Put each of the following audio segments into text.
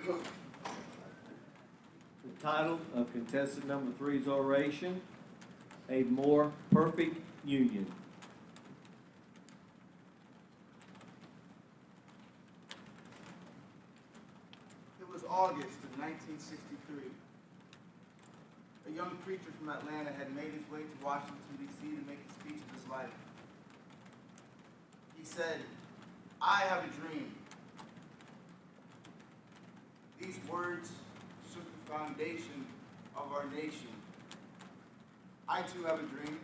The title of contestant number 3's oration, A More Perfect Union. It was August of 1963. A young preacher from Atlanta had made his way to Washington, D.C. to make a speech of his life. He said, "I have a dream." These words shook the foundation of our nation. I too have a dream.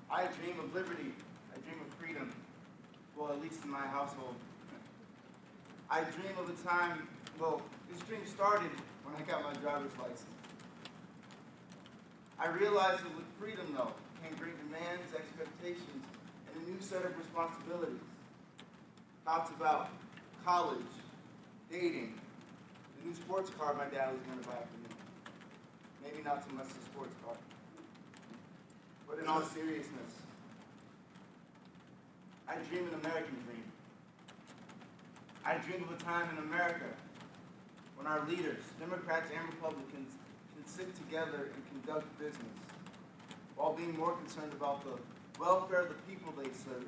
I dream of liberty. I dream of freedom. Well, at least in my household. I dream of a time, this dream started when I got my driver's license. I realized that with freedom, though, came great demands, expectations, and a new set of responsibilities. Thoughts about college, dating, the new sports car my dad was going to buy for me. Maybe not so much the sports car. But in all seriousness, I dream an American dream. I dream of a time in America when our leaders, Democrats and Republicans, can sit together and conduct business while being more concerned about the welfare of the people they serve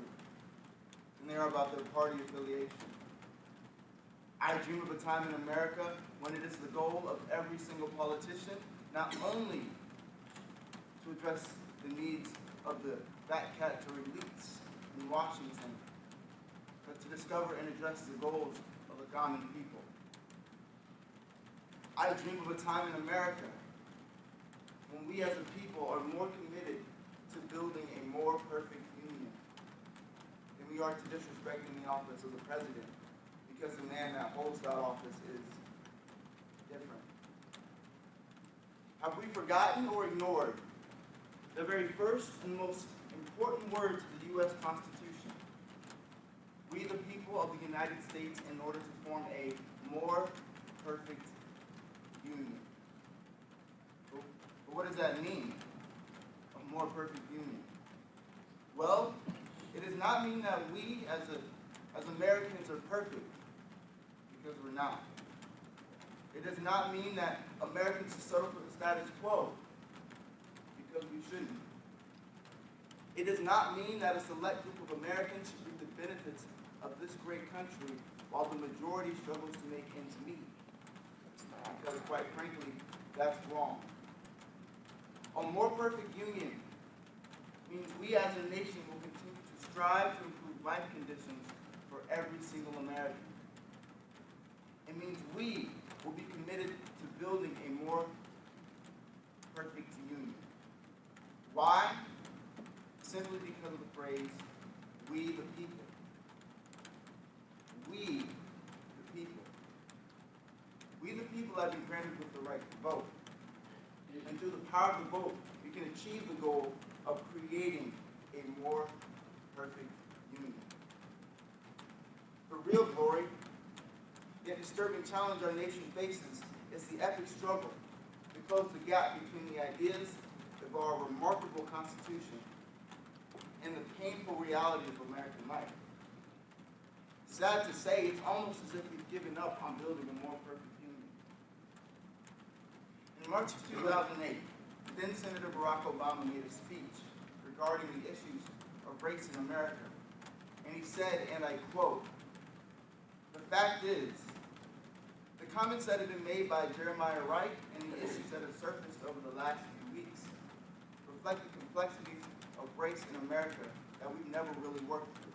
than they are about their party affiliation. I dream of a time in America when it is the goal of every single politician not only to address the needs of the fat cats or elites in Washington, but to discover and address the goals of the common people. I dream of a time in America when we as a people are more committed to building a more perfect union than we are to disrespecting the office of the president, because the man that holds that office is different. Have we forgotten or ignored the very first and most important words of the U.S. Constitution? We, the people of the United States, in order to form a more perfect union. But what does that mean? A more perfect union? Well, it does not mean that we as Americans are perfect, because we're not. It does not mean that Americans should settle for the status quo, because we shouldn't. It does not mean that a select group of Americans should reap the benefits of this great country while the majority struggles to make ends meet, because quite frankly, that's wrong. A more perfect union means we as a nation will continue to strive to improve life conditions for every single American. It means we will be committed to building a more perfect union. Why? Simply because of the phrase, we the people. We the people. We the people have been granted with the right to vote. And through the power of the vote, we can achieve the goal of creating a more perfect union. The real glory, yet disturbing challenge our nation faces, is the epic struggle to close the gap between the ideas of our remarkable Constitution and the painful reality of American life. Sad to say, it's almost as if we've given up on building a more perfect union. In March of 2008, then Senator Barack Obama made a speech regarding the issues of race in America. And he said, and I quote, "The fact is, the comments that have been made by Jeremiah Wright and the issues that have surfaced over the last few weeks reflect the complexities of race in America that we've never really worked through.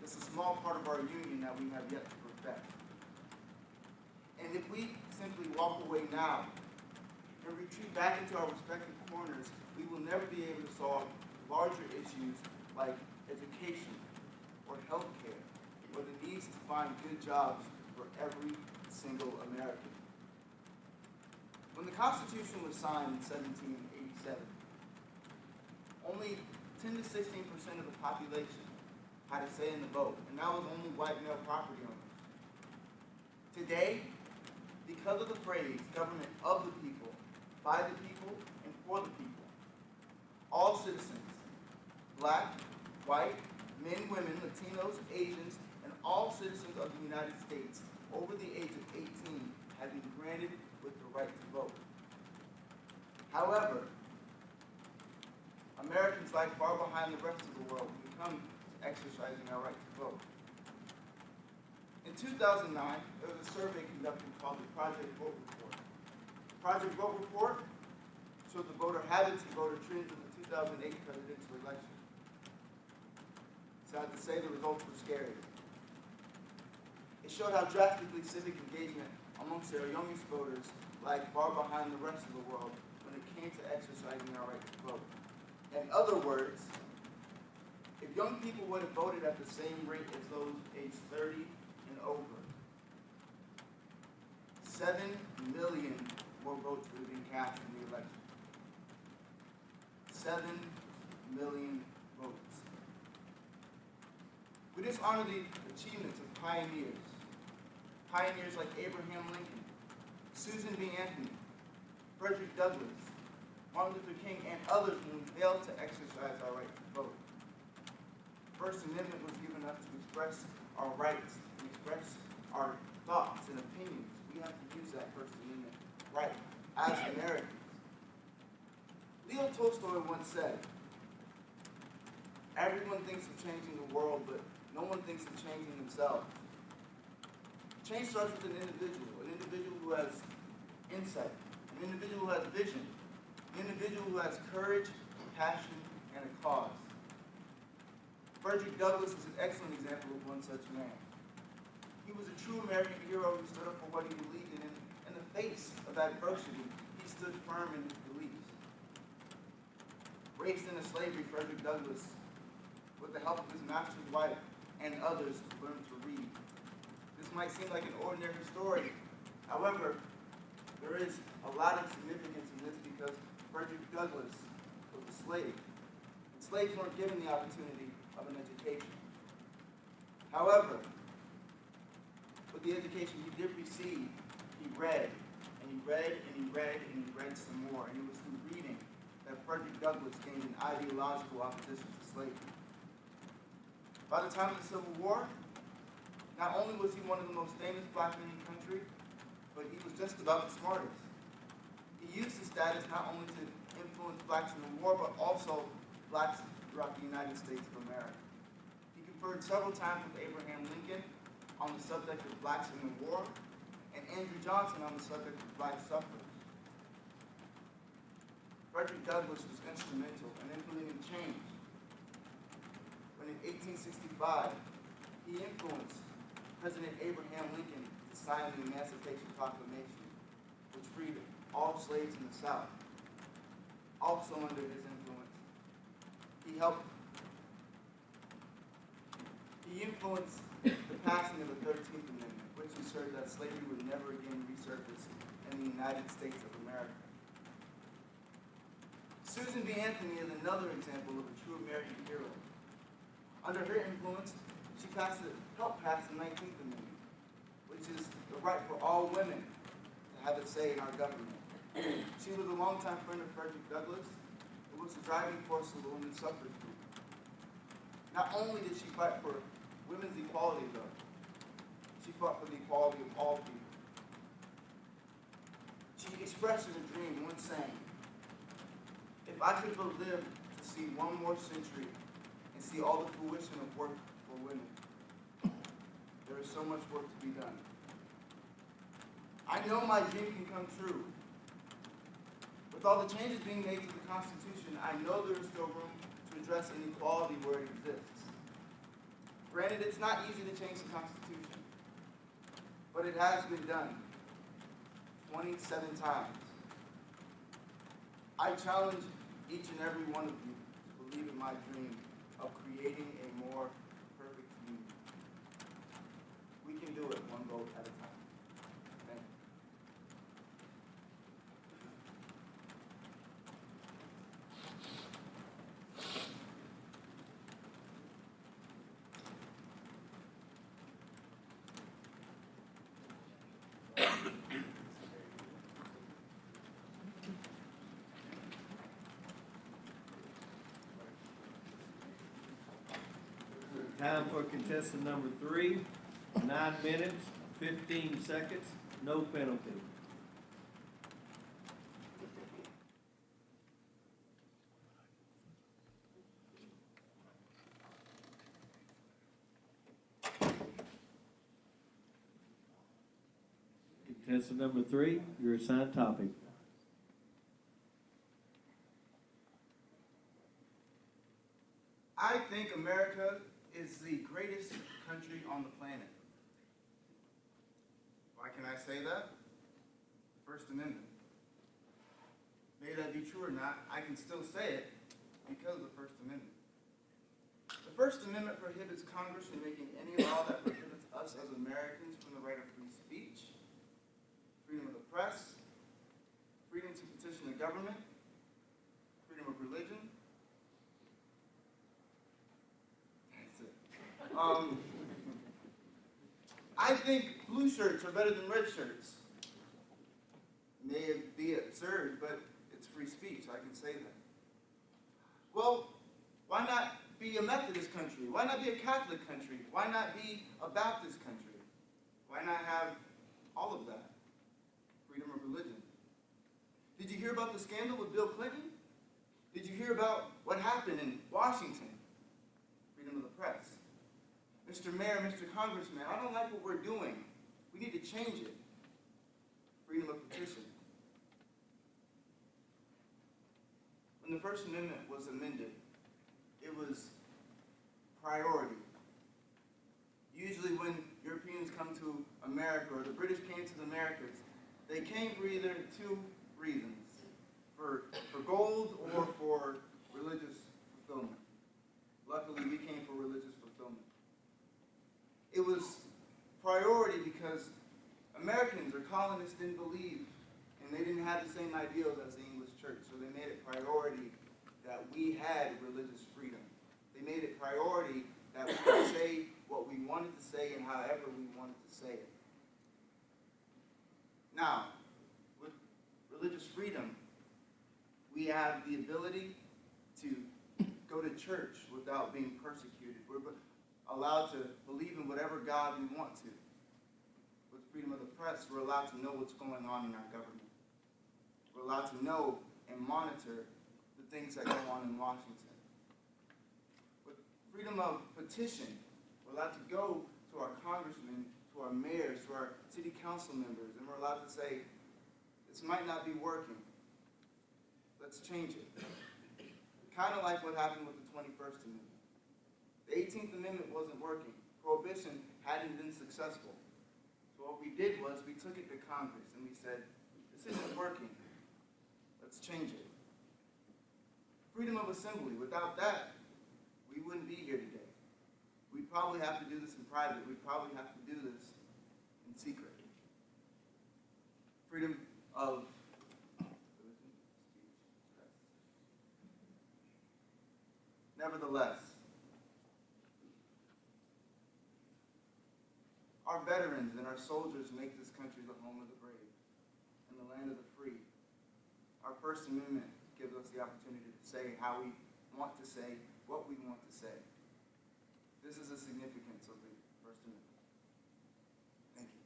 It's a small part of our union that we have yet to perfect. And if we simply walk away now and retreat back into our respective corners, we will never be able to solve larger issues like education or health care, or the needs to find good jobs for every single American." When the Constitution was signed in 1787, only 10 to 16% of the population had a say in the vote, and that was only white male property owners. Today, because of the phrase government of the people, by the people, and for the people, all citizens, black, white, men, women, Latinos, Asians, and all citizens of the United States over the age of 18 have been granted with the right to vote. However, Americans lag far behind the rest of the world when it comes to exercising our right to vote. In 2009, there was a survey conducted called the Project Vote Report. The Project Vote Report showed the voter habits and voter trends in the 2008 presidential election. Sad to say, the results were scary. It showed how drastically civic engagement amongst our youngest voters lagged far behind the rest of the world when it came to exercising our right to vote. In other words, if young people would have voted at the same rate as those aged 30 and over, 7 million more votes would have been cast in the election. 7 million votes. We dishonor the achievements of pioneers. Pioneers like Abraham Lincoln, Susan B. Anthony, Frederick Douglass, Martin Luther King, and others when we failed to exercise our right to vote. The First Amendment was given us to express our rights, and express our thoughts and opinions. We have to use that First Amendment right as Americans. Leo Tolstoy once said, "Everyone thinks of changing the world, but no one thinks of changing themselves." Change starts with an individual who has insight, an individual who has vision, an individual who has courage, passion, and a cause. Frederick Douglass is an excellent example of one such man. He was a true American hero who stood up for what he believed in. In the face of adversity, he stood firm in his beliefs. Raised into slavery, Frederick Douglass, with the help of his master's wife and others, learned to read. This might seem like an ordinary story. However, there is a lot of significance in this because Frederick Douglass was a slave. And slaves weren't given the opportunity of an education. However, with the education he did receive, he read, and he read, and he read, and he read some more. And it was through reading that Frederick Douglass gained an ideological opposition to slavery. By the time of the Civil War, not only was he one of the most famous black men in the country, but he was just about the smartest. He used his status not only to influence blacks in the war, but also blacks throughout the United States of America. He conferred several times with Abraham Lincoln on the subject of blacks in the war, and Andrew Johnson on the subject of black suffrage. Frederick Douglass was instrumental in implementing change. When in 1865, he influenced President Abraham Lincoln to sign the Emancipation Proclamation, which freed all slaves in the South. Also under his influence, he influenced the passing of the 13th Amendment, which ensured that slavery would never again resurface in the United States of America. Susan B. Anthony is another example of a true American hero. Under her influence, she helped pass the 19th Amendment, which is the right for all women to have a say in our government. She was a longtime friend of Frederick Douglass, who was the driving force of the women's suffrage movement. Not only did she fight for women's equality, though, she fought for the equality of all people. She expressed in a dream once saying, "If I could but live to see one more century and see all the fruition of work for women, there is so much work to be done." I know my dream can come true. With all the changes being made to the Constitution, I know there is still room to address inequality where it exists. Granted, it's not easy to change the Constitution, but it has been done 27 times. I challenge each and every one of you to believe in my dream of creating a more perfect community. We can do it one vote at a time. Thank you. Time for contestant number 3, 9 minutes, 15 seconds, no penalty. Contestant number 3, your assigned topic. I think America is the greatest country on the planet. Why can I say that? First Amendment. May that be true or not, I can still say it because of the First Amendment. The First Amendment prohibits Congress from making any law that prohibits us as Americans from the right of free speech, freedom of the press, freedom to petition the government, freedom of religion. That's it. I think blue shirts are better than red shirts. May be absurd, but it's free speech, I can say that. Well, why not be a Methodist country? Why not be a Catholic country? Why not be a Baptist country? Why not have all of that? Freedom of religion. Did you hear about the scandal with Bill Clinton? Did you hear about what happened in Washington? Freedom of the press. Mr. Mayor, Mr. Congressman, I don't like what we're doing. We need to change it. Freedom of petition. When the First Amendment was amended, it was priority. Usually when Europeans come to America, or the British came to the Americas, they came for either two reasons, for gold or for religious fulfillment. Luckily, we came for religious fulfillment. It was priority because Americans or colonists didn't believe, and they didn't have the same ideals as the English church, so they made it priority that we had religious freedom. They made it priority that we could say what we wanted to say and however we wanted to say it. Now, with religious freedom, we have the ability to go to church without being persecuted. We're allowed to believe in whatever God we want to. With freedom of the press, we're allowed to know what's going on in our government. We're allowed to know and monitor the things that go on in Washington. With freedom of petition, we're allowed to go to our congressmen, to our mayors, to our city council members, and we're allowed to say, this might not be working. Let's change it. Kind of like what happened with the 21st Amendment. The 18th Amendment wasn't working. Prohibition hadn't been successful. So what we did was we took it to Congress and we said, this isn't working. Let's change it. Freedom of assembly. Without that, we wouldn't be here today. We'd probably have to do this in private. We'd probably have to do this in secret. Freedom of nevertheless, our veterans and our soldiers make this country the home of the brave and the land of the free. Our First Amendment gives us the opportunity to say how we want to say, what we want to say. This is the significance of the First Amendment. Thank you.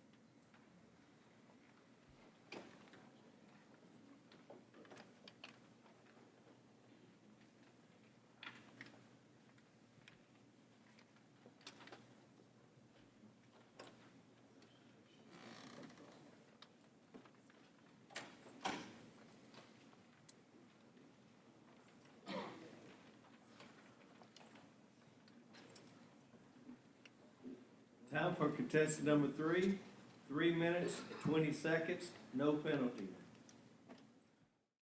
Time for contestant number 3, 3 minutes, 20 seconds, no penalty.